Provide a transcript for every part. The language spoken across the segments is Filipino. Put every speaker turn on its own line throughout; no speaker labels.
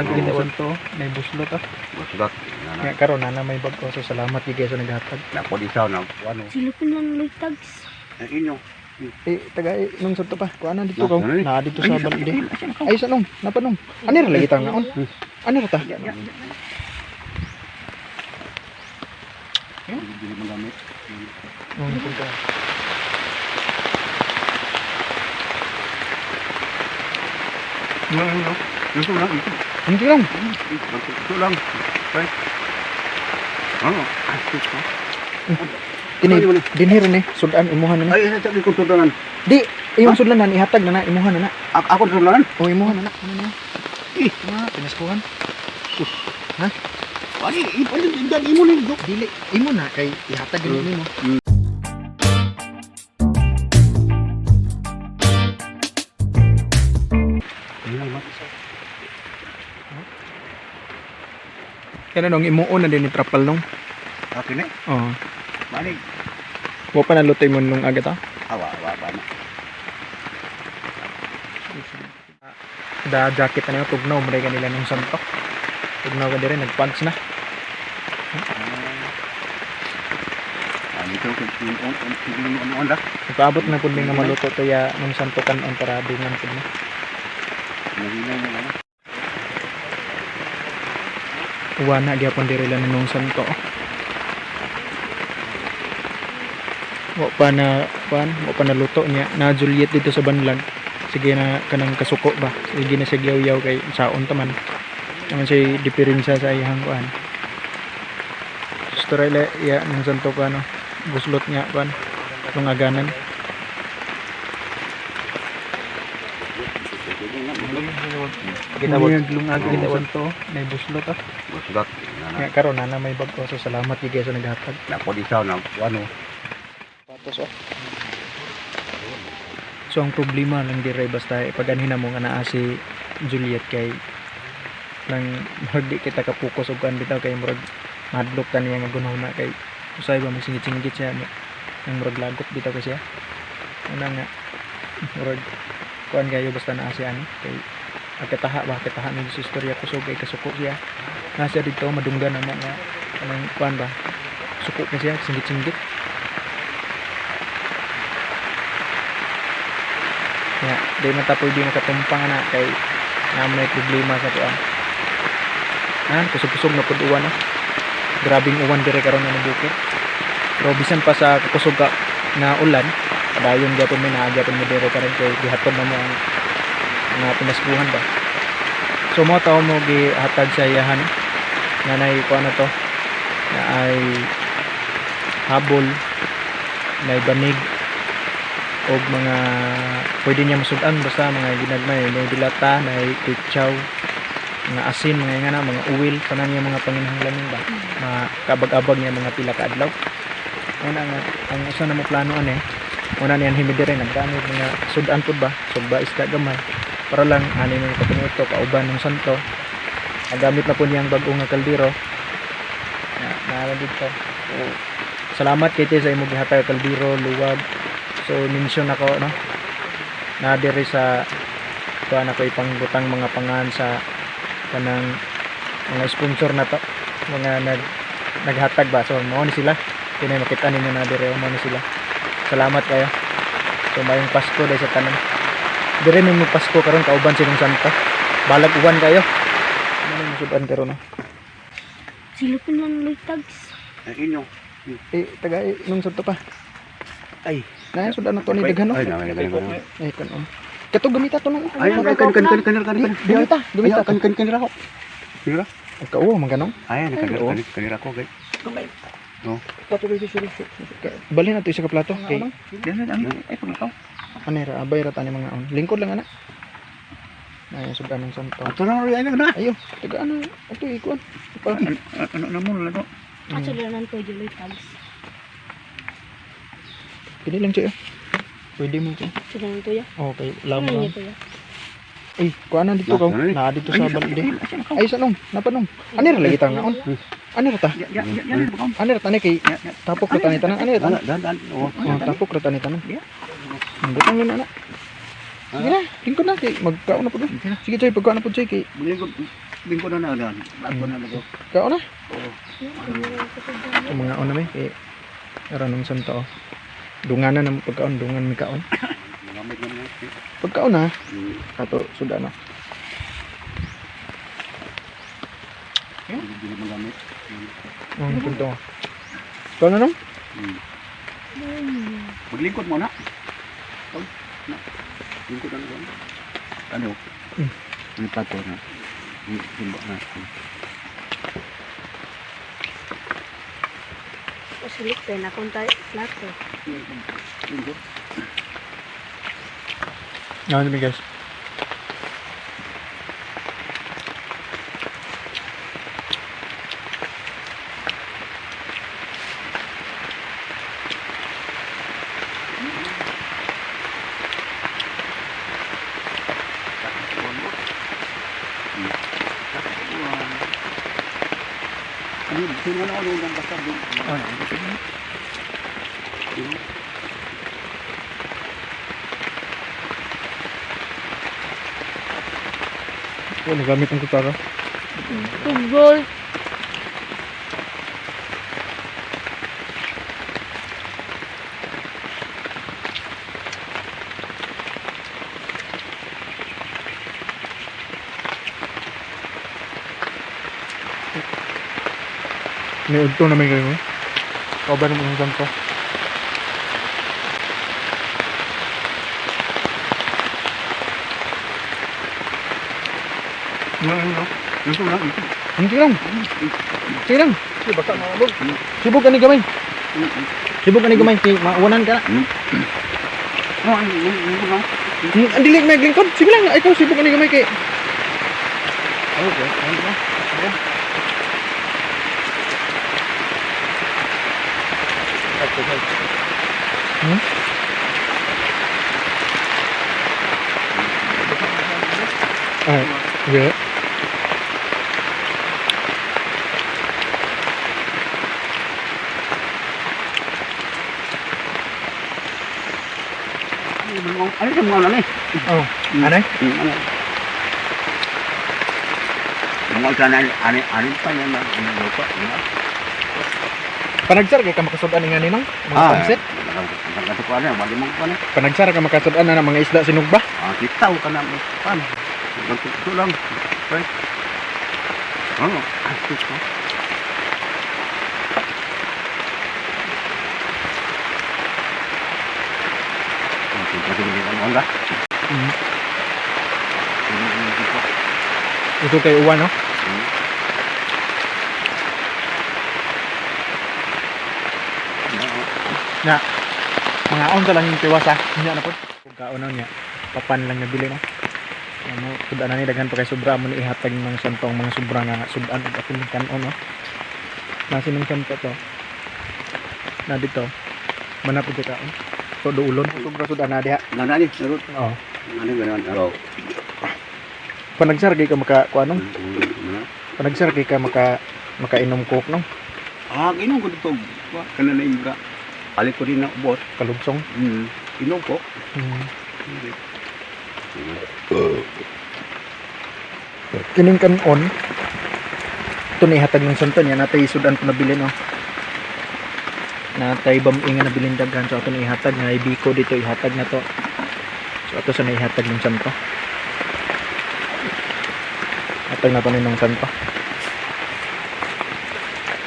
Kita to, may buslot ah.
Buslot.
Nga karon na may bag ko so salamat gyud sa naghatag.
Nako di saw na ano.
Silupin lang luytags.
Inyo.
Taga nung sa to pa. Kuana dito ko.
Ano ni?
Na dito sa balde. Ay sa nung, napanong. Ani ra lagi ta ngaon. Ani ra ta?
Hindi mo gamit.
Punta.
No. Ito lang.
Hindi lang.
Ito lang. Right. Ano?
Kini dinher ni sudan imuhan na.
Ay, sa di ko tudangan.
Di, imong sudlanan ihatag na imuhan na.
Ako tudangan.
O imuhan na. Ano na? Pinaskuhan. Ha?
Wali, ipan imo ni dok.
Dili, imo na kay ihatag gyud nimo. Kaya nung imuon na din ni trapal nung.
Okay na.
Oo.
Mani.
Wa pa nalutoy mo nung agad ah.
Awa na.
Da jacket na yun, tugnaw mo nila nung santo. Tugnaw ka din rin, nagpags na.
Ito yung ano.
Nagpaabot na kung nga maluto to ya nung santo kanon para dungan po na. Uwa na, gyapon din rin nung santo. Wa pa na luto niya. Na Juliet dito sa banlag. Sige na kanang kasuko ba. Sige na siya yaw kay saon taman. Naman siya diferensya sa iyang kuan. Gusto rin ya nung santo ko ano. Guslot niya kuan. Lungaganan. Kita lungagan kita santo. May buslot ah.
Buslot.
Nga karon na may bag ko so salamat gyud sa naghatag.
Nako di saw na ano.
Patos oh. So ang problema lang dire basta ipaganhin mo nga naa si Juliet kay nang di kita ka-focus og kan bitaw kay murag madlok ta niya nga gunahuna kay usay ba magsingit-singit siya nang murag lagot bitaw kasi siya. Una nga murag kuan kayo basta naa siya ani kay agkataha ni sa istorya kusog kay kasuko siya. Nasa dito madunggan na nga anong kuan ba suko na siya singit-singit. Ya, di man ta pwede nakatumpang na kay na may problema sa tuan. Kusog-kusog na pud uwan. Grabing uwan dire karon nga bukid. Pero bisan pa sa kusog ka na ulan, padayon gyapon may naagapon mo dire karon kay gihatod na mo ang mga pinaskuhan ba. So mo tawo mo gihatag sa iyahan nanay ko ano to na ay habol na banig og mga pwede niya masudan basta mga ginagmay may dilata na kitchaw mga asin mga nga na mga uwil tanan niya mga panginahanglan ba makabag-abag niya mga pila ka adlaw una nga ang usa na mo plano ani una niyan himidire nagdamit mga sudan pud ba sugba isda gamay para lang ani mo kapinuto kauban ng santo nagamit na po niyang bag-o nga kaldero na dito salamat kay sa imong gihatag kaldero luwag. So mention ako no na diri sa kuan ako ipangbutang mga pangan sa kanang mga sponsor na to mga naghatag ba so mao ni sila kinay makita ninyo na diri mao ni sila salamat kayo so mayong Pasko dahil sa tanan diri ni Pasko karon kauban sinong santo balag uwan kayo ano mo sudan pero no
Silupin lang luytags.
Inyo.
taga nung santo pa
Ay.
na sudan na to ni daghan no
Ay, naman.
ay kanon kato gamita to nung
Ay, kan.
gamita
Kanira ko. Kanira?
Ikaw manganong
Ay, kanira ko, guys. No.
plato dito sir bali na to isa ka plato kay
Ay, pagkaw.
anera abay ra tani mga on lingkod lang ana na sudan ng santo
Ato na rin na.
ayo taga ano ato ikuan
Ano na mo na to?
Ato na lang to luytags.
pili lang siya pwede mo siya
Sila lang to ya.
okay lam
Ano
lang
niya to ya?
ay kuanan dito ka na dito sa balde ay sanong napanong anera lagi ta ngaon anera ta anera tani kay tapok ra tani tanan anera ta
Dan. Oh,
tapok ra tani tanan butang na na sige na lingkod na kay magkaon na pud sige choy pagkaon na pud choy kay
Lingkod. Lingko na na. Bago na nako.
Kao na.
Oo.
Ang mga on na may kay aranong santo. Dunganan na pagkaon, dungan mi kaon.
Magamit na mo.
Pagkaon na ato suda na.
Hindi magamit.
Ang punto. Kao na no?
Maglingkod mo na. Lingkod na. Ano? Ano pato na? Simba na.
Sulit tayo na kung tayo plato.
Lingkod.
Yan mi guys.
Ano, sino na ako ng basta doon?
Oh, nagamit ang kutsara.
Tugol.
May udto na may ganun. Kauban mo ng santo.
Lingkod na.
Hindi lang. Sige lang. Sige, baka maulog. Sibog ka ni gamay. Sibog ka ni gamay. Kay mauwanan ka na.
Lingkod na.
Ang dilig may lingkod. Sige lang. Ikaw sibog ka ni gamay kay.
Okay.
Ah, yeah.
Ano sa mga nani?
Oh, anay?
Ano? Mga sana ani pa yan na lupa.
Panagsar kay ka makasudan nga ninang mga pansit.
Nagkato ko ano, bali mo ko ano.
Panagsar ka makasudan na ng mga isda sinugba.
Ah, kitaw ka na mo. Pan. Ganto lang. Right. Ano? Astos ko. Kasi hindi ko ano.
Ito kay uwan no. Na mga on ta lang yung tiwasa. Nya na po. Pagkaon niya. Papan lang nabili no. Ano, sudan na ni daghan pa kay sobra mo ni ihatag ng santong mga sobra nga sudan ug apil kanon no. Nasi nung santo to. Na dito. Manapod ka kaon. So duulon sobra sudan na diha.
Nana ni, sarot.
Oo.
Ano ganoon? Aro.
Panagsar kay ka maka kuanong. Panagsar kay ka makainom coke no.
Ah, inom ko dito. Wa kana na imra. Ali ko rin na ubos.
Kalugsong.
Inom ko.
Kining kanon. Ito na ihatag ng santo niya natay sudan ko nabili no. Natay baminga nabilin daghan so ato na ihatag nga ibiko dito ihatag na to. So ato sa na ihatag ng santo. Hatag na to ng santo.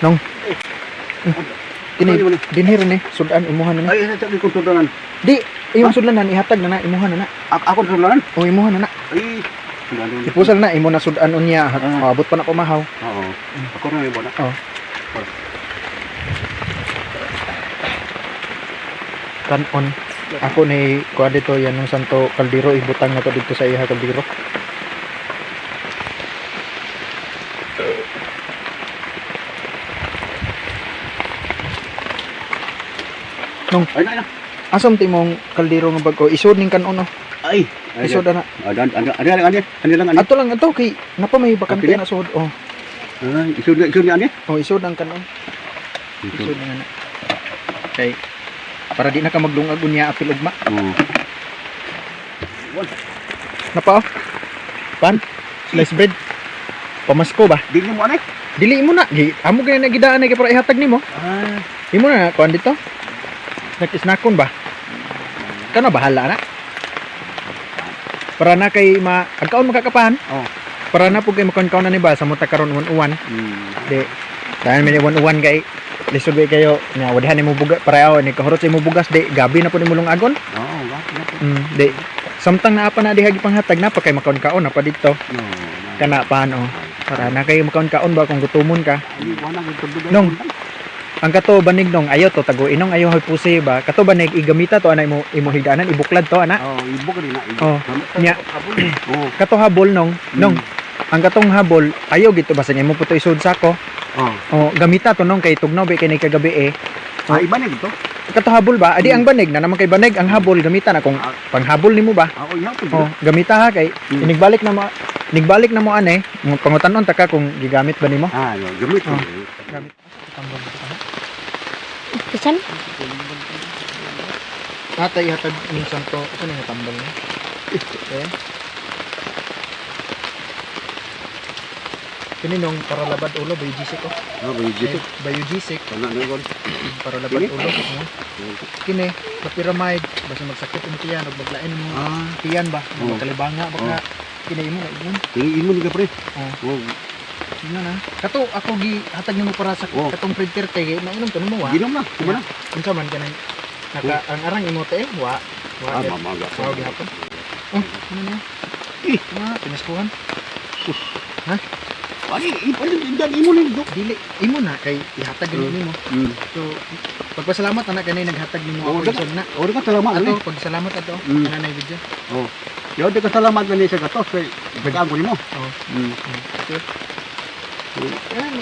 Nong. Kini dinhir ni sudan imuhan na.
Ay, sa ko tudangan.
Di imong sudanan ihatag na na imuhan na na.
Ako tudangan.
O imuhan na na.
Ay, tudangan.
Ipusal na imo na sudan unya maabot pa na kumahaw.
Oo. Ako na yung bona.
Kanon. Ako ni kuha dito yan ng santo kaldero ibutang na to dito sa iha kaldero. Nung
Ay, na.
asom timong kaldero nga bago isod ning kanon no.
Ay.
Isod na.
Ano lang.
Ato lang ato kay napa may bakante
Kapila?
na sud. Oh.
Ay, isod ni ani.
Oh isod ang kanon. Isod na na. Kay para di na ka magdungag unya apil ugma.
Oo.
Napa? Pan? Slice bread? pamasko ba?
Dili mo anay.
Dili mo na. Amo kaya nagidaan na kaya para ihatag nimo.
Ah.
Imo na kuan dito. Nag-snackon ba? Kana bahala na. Para na kay agkaon makakapahan.
Oh.
Para na pug kay makaon-kaon na ni ba sa muta karon uwan-uwan. Di dahil may uwan-uwan kay lisod ba kayo nya wadihan nimo bugas para ni kahurot sa imo bugas di gabi na pud nimo agon.
Oo, ba?
Di samtang naa pa na diha gipanghatag na pa kay makaon-kaon na pa dito.
No.
Kana paano? Para na kay makaon-kaon ba kung gutumon ka.
Wala gid tubig.
Nong. Ang kato banig nong ayo to tago inong ayo pusi ba kato banig igamita to ana imo higanan ibuklad to ana.
Oh, ibok rin na.
Oh, nya.
Oh.
Kato habol nong ang katong habol ayo gito basta imo puto isud sako.
Oh.
Oh, gamita to nong kay tugnaw ba kay nay kagabi eh.
Ah, iba na gito.
Kato habol ba? Adi ang banig na naman kay banig ang habol gamita na kung panghabol nimo ba?
Ako yapon.
Oh, gamita ha kay inigbalik na mo ane, pangutanon ta ka kung gigamit ba nimo?
Ah, yo, gamit.
Oh. Gamit.
Kisan?
Tatay hatag yung santo, ano yung tambal niya? Okay. Kini nung para labad ulo, bayo gisik ko.
Oh, ba yun?
Bayo gisik,
Kana na gon.
para labad ulo. Kini, papiramide, basta magsakit yung tiyan, o maglain mo.
Ah,
Tiyan ba?
Oh.
Magkalibanga, baka kini mo na iyon.
tingin mo ni ka pre.
Oh.
Oh,
Tingnan na. Kato, ako hatag nimo para sa
Oh.
katong printer kay nainom to mo wa.
ginom na. Kuma na.
Unsa man kanang ang arang imo te wa.
Ah,
Wa.
mamaga.
Wow, gihapon. Oh, ano na? Pinaskuhan.
Ani, ipalit dan imo ni dok.
Dili, imo na kay ihatag nimo. So, pagpasalamat na kanay naghatag nimo
Oh,
ako
daga.
isod na.
Oh, ka salamat ani.
Ato, pagsalamat ato.
Mm.
Ana na video.
Oh. Yo, ka salamat gani sa gatos kay bagaan ko nimo.
Oh.
Mm.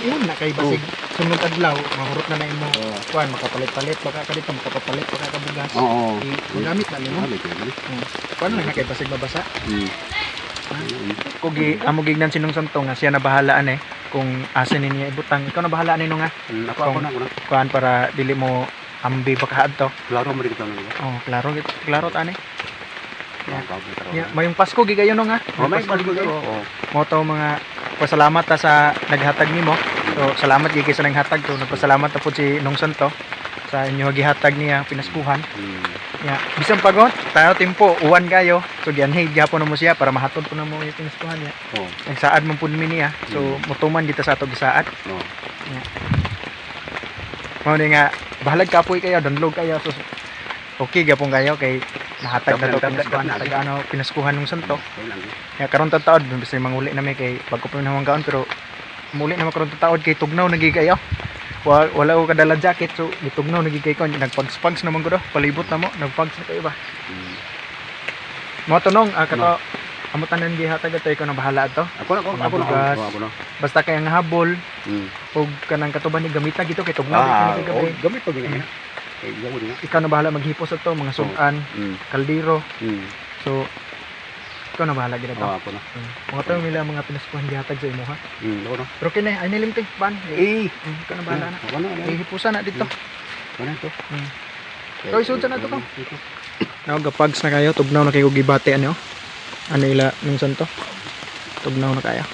Yan na kay basig sunod adlaw mahurot na imo.
Oh.
Kuan makapalit-palit baka kadito makapapalit baka kabugas.
Oo.
Magamit na nimo.
Ano kay?
Kuan na kay basig mabasa.
Mm.
Kugi amo gignan sinong santo nga siya na bahalaan kung asan niya ibutang ikaw na bahala nino nga
Ako na.
kuan para dili mo ambi baka adto.
Klaro mo rin kita na.
Oh, klaro tani.
Ya,
Mayong Pasko gigayon no nga.
oh, may
Pasko
paligid
gigayon.
ko. Oh.
Mo to mga pasalamat ta sa naghatag nimo. So salamat gigi sa naghatag to. Nagpasalamat ta po si Nong Santo sa inyo gihatag niya pinaskuhan. Ya, bisan pagod tayo tempo uwan kayo. So gianhay gyapon mo siya para mahatod po na mo yung pinaskuhan niya.
Oh.
Nagsaad man pud mi niya. So mutuman kita sa ato gisaad.
Oh.
Mao ni nga bahalag kapoy kayo, danlog kayo. So okay gyapon kayo kay nahatag na to pinaskuhan natag ano pinaskuhan ng santo. Ya karon taod bisan manguli na may kay pagko pa nang gaon pero muli na karon taod kay tugnaw nagi kayo. Wala ko kadala jacket so gitugnaw nagi kay ko nagpags-pags naman ko do palibot na mo nagpags na kayo ba. Mo tanong kato amutan gihatag ato ikaw na bahala ato.
Ako na.
Basta kay ang habol og kanang katuban ni gamita gito kay tugnaw kay gabi.
Gamit to gini. Eh, gawo din.
Ikaw na bahala maghipos ato mga sudan, kaldero. So ikaw na bahala gid ato.
Ako na.
Mga tayo nila mga pinaskuhan gihatag sa imo ha.
Ako na.
Pero kini ay nilimti ban. Ikaw na bahala na.
Ako na.
Hihipusan na dito.
Ako na to.
Ikaw isud na to ka. Nagapags na kayo, tugnaw na kayo gibati ano. Ano ila nung santo? Tugnaw na kaya.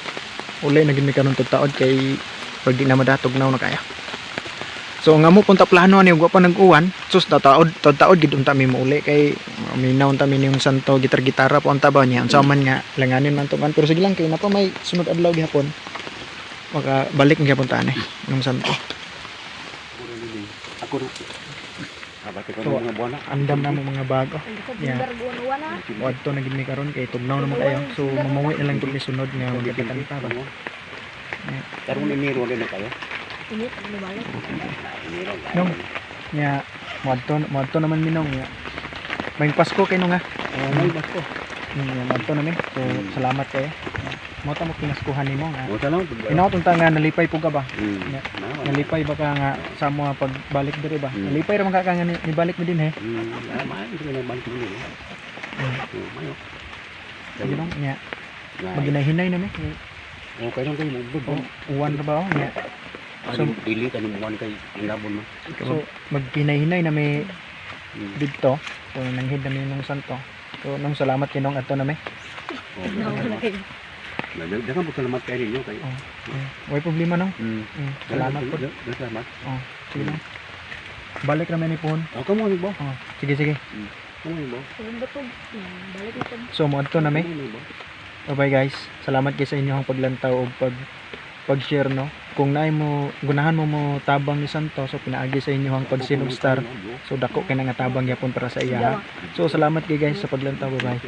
Ulay na gid mi karon tugtaod kay pag di na madatugnaw na kaya. So nga mo punta plano ani ug pa nag-uwan, sus taod gid unta mi uli kay minaw unta mi yung santo gitar-gitara po unta ba niya. Unsa man nga langanin man tugan pero sige lang kay napa may sunod adlaw gihapon. Maka balik gyapon ta ani nung santo.
Ako na. Abate ko
So,
mga buwan na.
andam na mo mga bago.
Yeah.
Yeah. Wadto na gid mi karon kay tugnaw na mo kayo. So mamuwi na lang pud ni sunod nga magkapitan ta ba.
Karon ni Miro din kayo.
Init, ano ba yan?
Nung nya moadto naman minong nya. May Pasko kay nung nga.
May basko.
Moadto namin. So salamat kayo. Mo ta mo pinaskuhan nimo nga.
Mo salamat.
Inaot unta nga nalipay po ka ba?
Mm.
Nalipay ba ka nga sa mo pagbalik diri ba? Nalipay ra man ka nga ni balik mo din he.
May ito na balik mo din. Mayo.
Sige nung nya. Maginahinay na mi.
Okay lang kayo mo.
Uwan ra ba oh nya.
So dili ka mo kay ingabon mo.
So magkinahinay na may dito. So nanghid na mi nung santo. So nung salamat kinong adto na mi.
Jangan po salamat kayo ninyo kayo.
Way problema no.
Hmm.
Salamat po.
Salamat.
Sige lang. Balik naman ni Pohon.
Oh, kamu ni ba?
Sige.
Kamu ni ba?
Walang ba po? Balik ito.
So mo adto na may.
Kamu ni ba?
Bye guys. Salamat kayo sa inyong paglantaw o pag-share no. Kung naay mo gunahan mo tabang ni Santos so pinaagi sa inyong pagsinog star. So dako kay nga tabang yapon para sa iya. Ha? So salamat kayo guys sa paglantaw. Bye.